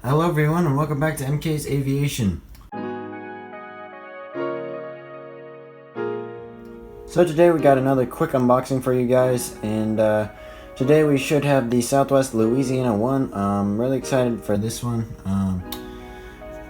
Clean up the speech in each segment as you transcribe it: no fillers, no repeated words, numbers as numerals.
Hello everyone and welcome back to MK's Aviation. So today we got another quick unboxing for you guys, and today we should have the Southwest Louisiana One. I'm really excited for this one.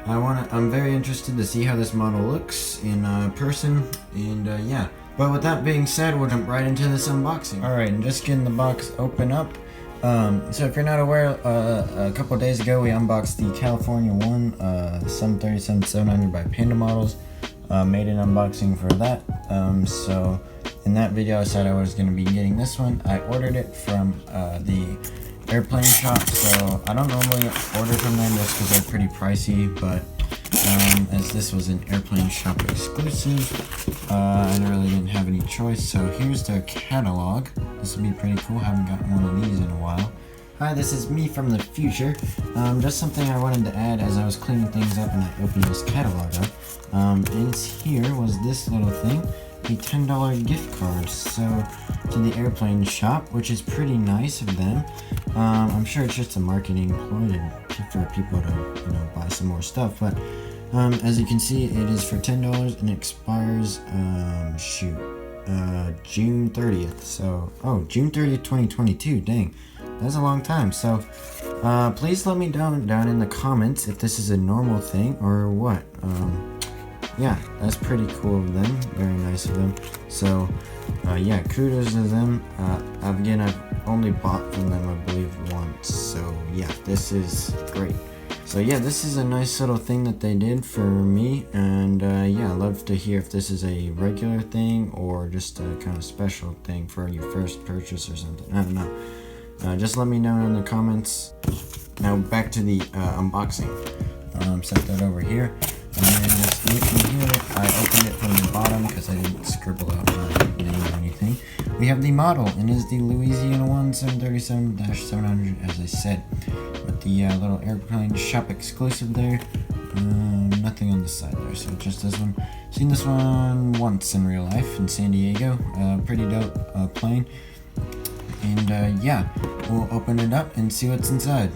I'm very interested to see how this model looks in person, and yeah. But with that being said, we'll jump right into this unboxing. Alright, and just getting the box open up. So if you're not aware, a couple days ago we unboxed the California One, 737-700 by Panda Models. Made an unboxing for that. So in that video I said I was going to be getting this one. I ordered it from the airplane shop, so I don't normally order from them just because they're pretty pricey, but as this was an airplane shop exclusive, I really didn't have any choice. So here's their catalog. This will be pretty cool. Haven't gotten one of these in a while. Hi, this is me from the future. Just something I wanted to add as I was cleaning things up and I opened this catalog up. And here was this little thing, a $10 gift card. So to the airplane shop, which is pretty nice of them. I'm sure it's just a marketing ploy for people to buy some more stuff. But as you can see, it is for $10 and it expires June 30th. So June 30th, 2022. Dang. That's a long time. So please let me down in the comments if this is a normal thing or what. Yeah, that's pretty cool of them. Very nice of them. So yeah, kudos to them. Again, I've only bought from them I believe once. So yeah, this is great. So yeah, this is a nice little thing that they did for me, and yeah, I'd love to hear if this is a regular thing or just a kind of special thing for your first purchase or something. I don't know. Just let me know in the comments. Now back to the unboxing. Set that over here. And then just looking here, I opened it from the bottom because I didn't scribble out my name or anything. We have the model, and it is the Louisiana One 737-700, as I said, with the little airplane shop exclusive there. Nothing on the side there, so just this one. Seen this one once in real life in San Diego. Pretty dope plane. And yeah, we'll open it up and see what's inside.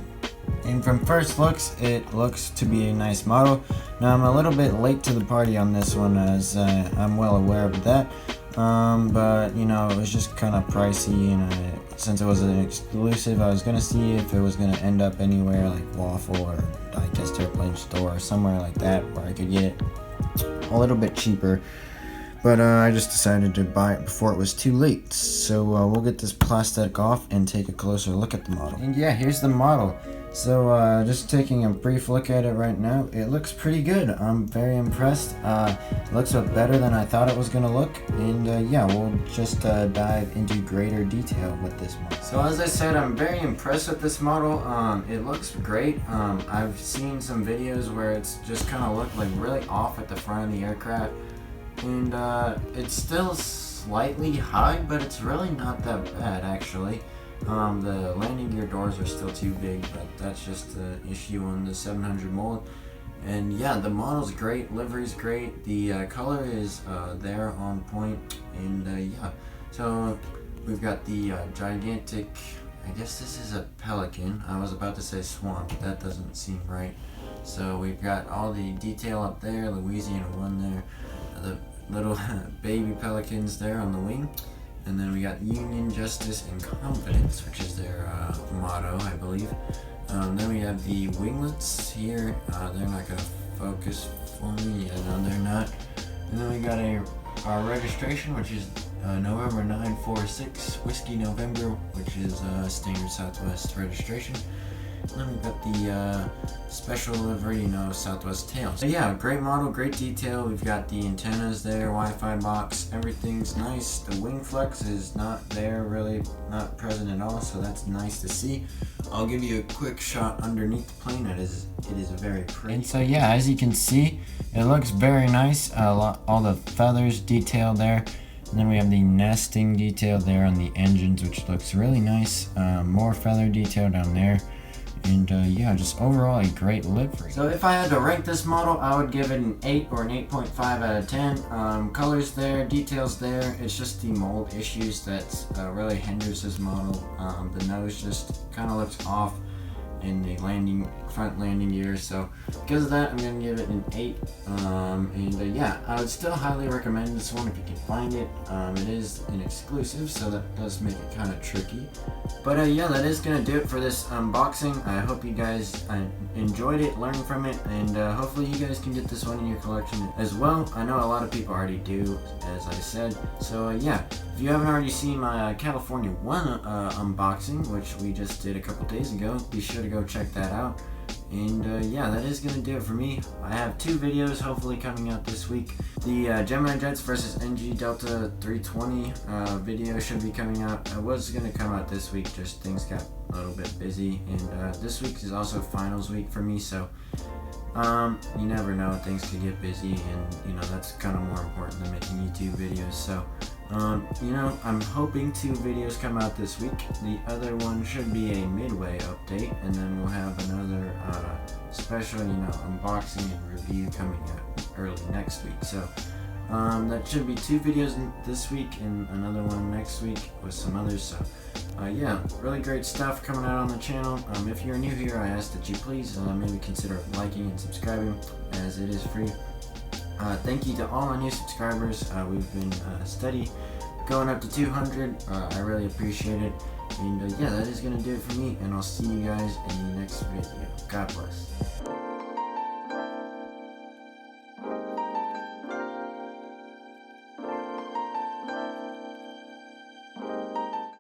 And from first looks, it looks to be a nice model. Now I'm a little bit late to the party on this one, as I'm well aware of that. But it was just kind of pricey, and since it was an exclusive, I was gonna see if it was gonna end up anywhere like Waffle or Digest Airplane Store or somewhere like that where I could get it a little bit cheaper. But I just decided to buy it before it was too late. So we'll get this plastic off and take a closer look at the model. And yeah, here's the model. So just taking a brief look at it right now, it looks pretty good. I'm very impressed. It looks better than I thought it was going to look. And yeah, we'll just dive into greater detail with this model. So as I said, I'm very impressed with this model. It looks great. I've seen some videos where it's just kind of looked like really off at the front of the aircraft. And it's still slightly high, but it's really not that bad actually. The landing gear doors are still too big, but that's just the issue on the 700 mold. And yeah, the model's great, livery's great, the color is there on point, and yeah. So we've got the gigantic, I guess this is a pelican. I was about to say swan, but that doesn't seem right. So we've got all the detail up there, Louisiana One there, the little baby pelicans there on the wing. And then we got Union, Justice, and Confidence, which is their motto, I believe. Then we have the winglets here. They're not going to focus for me. Yeah, no, they're not. And then we got our registration, which is November 946, Whiskey November, which is standard Southwest registration. And then we've got the special livery, Southwest tails. So yeah, great model, great detail. We've got the antennas there, Wi-Fi box, everything's nice. The wing flex is not there, really not present at all, so that's nice to see. I'll give you a quick shot underneath the plane. It is very pretty. And so yeah, as you can see, it looks very nice. All the feathers detail there. And then we have the nesting detail there on the engines, which looks really nice. More feather detail down there. And yeah, just overall a great livery. So if I had to rank this model, I would give it an 8 or an 8.5 out of 10. Colors there, details there. It's just the mold issues that really hinders this model. The nose just kind of looks off. in the front landing gear. So because of that, I'm gonna give it an 8. Yeah, I would still highly recommend this one if you can find it. It is an exclusive, so that does make it kind of tricky. But yeah, that is gonna do it for this unboxing. I hope you guys enjoyed it, learned from it, and hopefully you guys can get this one in your collection as well. I know a lot of people already do, as I said. So yeah, if you haven't already seen my California One unboxing, which we just did a couple days ago, be sure to go check that out. And yeah, that is going to do it for me. I have 2 videos hopefully coming out this week. The Gemini Jets versus NG Delta 320 video should be coming out. It was going to come out this week, just things got a little bit busy. And this week is also finals week for me, so you never know, things could get busy, and you know, that's kind of more important than making YouTube videos. So you know, I'm hoping 2 videos come out this week. The other one should be a midway update, and then we'll have another special, you know, unboxing and review coming out early next week. So that should be 2 videos this week and another one next week with some others. So yeah, really great stuff coming out on the channel. If you're new here, I ask that you please maybe consider liking and subscribing, as it is free. Thank you to all our new subscribers. We've been steady, going up to 200. I really appreciate it. And yeah, that is going to do it for me, and I'll see you guys in the next video. God bless.